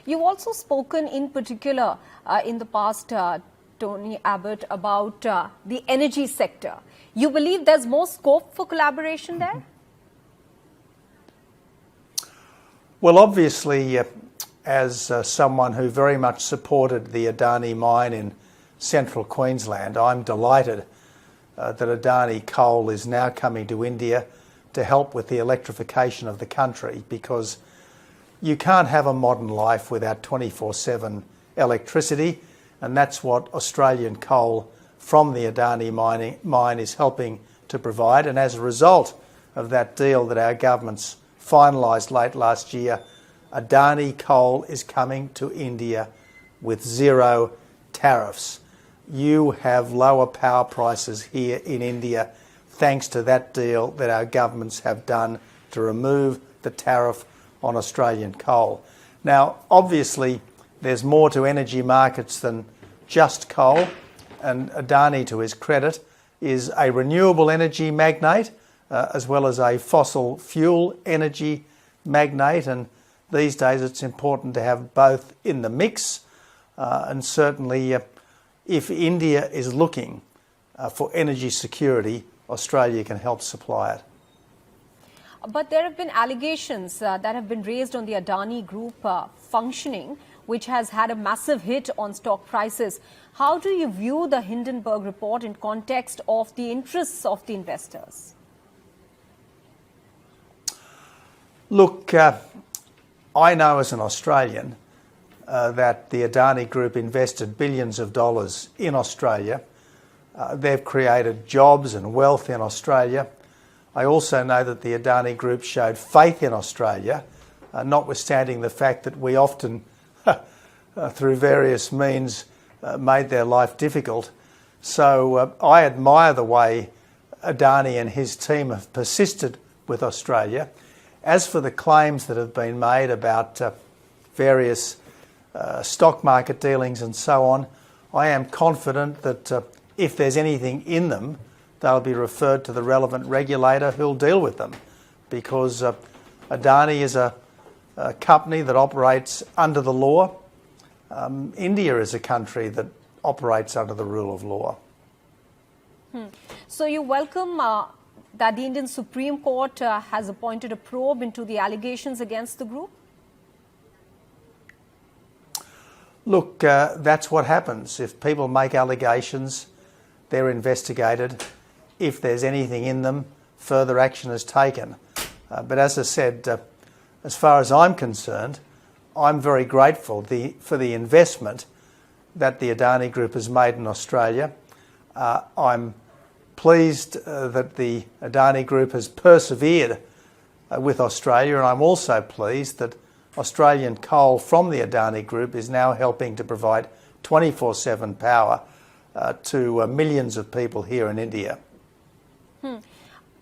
You've also spoken in particular in the past, Tony Abbott, about the energy sector. You believe there's more scope for collaboration there? Well, obviously, as someone who very much supported the Adani mine in central Queensland, I'm delighted that Adani coal is now coming to India to help with the electrification of the country, because you can't have a modern life without 24/7 electricity, and that's what Australian coal from the Adani mine is helping to provide. And as a result of that deal that our governments finalised late last year, Adani coal is coming to India with zero tariffs. You have lower power prices here in India thanks to that deal that our governments have done to remove the tariff on Australian coal. Now, obviously, there's more to energy markets than just coal, and Adani, to his credit, is a renewable energy magnate as well as a fossil fuel energy magnate, and these days it's important to have both in the mix, and certainly if India is looking for energy security, Australia can help supply it. But there have been allegations that have been raised on the Adani Group functioning, which has had a massive hit on stock prices. How do you view the Hindenburg report in context of the interests of the investors? Look, I know as an Australian that the Adani Group invested billions of dollars in Australia. They've created jobs and wealth in Australia. I also know that the Adani Group showed faith in Australia, notwithstanding the fact that we often, through various means, made their life difficult. So I admire the way Adani and his team have persisted with Australia. As for the claims that have been made about various stock market dealings and so on, I am confident that if there's anything in them, they'll be referred to the relevant regulator who'll deal with them, because Adani is a company that operates under the law. India is a country that operates under the rule of law. So you welcome that the Indian Supreme Court has appointed a probe into the allegations against the group? Look, that's what happens. If people make allegations, they're investigated. If there's anything in them, further action is taken. But as I said, as far as I'm concerned, I'm very grateful for the investment that the Adani Group has made in Australia. I'm pleased that the Adani Group has persevered with Australia, and I'm also pleased that Australian coal from the Adani Group is now helping to provide 24/7 power to millions of people here in India.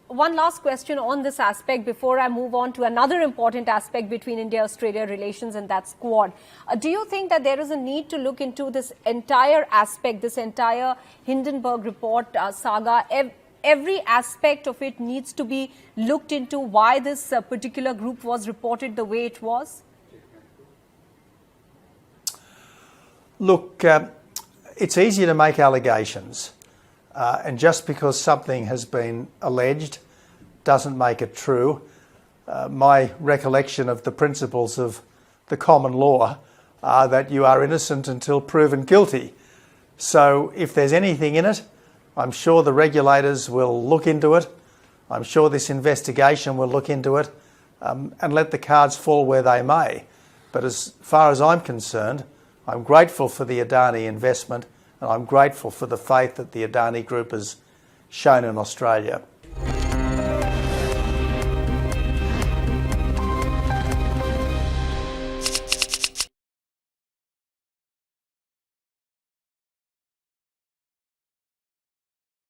One last question on this aspect before I move on to another important aspect between India-Australia relations, and that's Quad. Do you think that there is a need to look into this entire aspect, this entire Hindenburg report saga? Every aspect of it needs to be looked into, why this particular group was reported the way it was? Look, it's easy to make allegations. And just because something has been alleged doesn't make it true. My recollection of the principles of the common law are that you are innocent until proven guilty. So if there's anything in it, I'm sure the regulators will look into it. I'm sure this investigation will look into it and let the cards fall where they may. But as far as I'm concerned, I'm grateful for the Adani investment, and I'm grateful for the faith that the Adani Group has shown in Australia.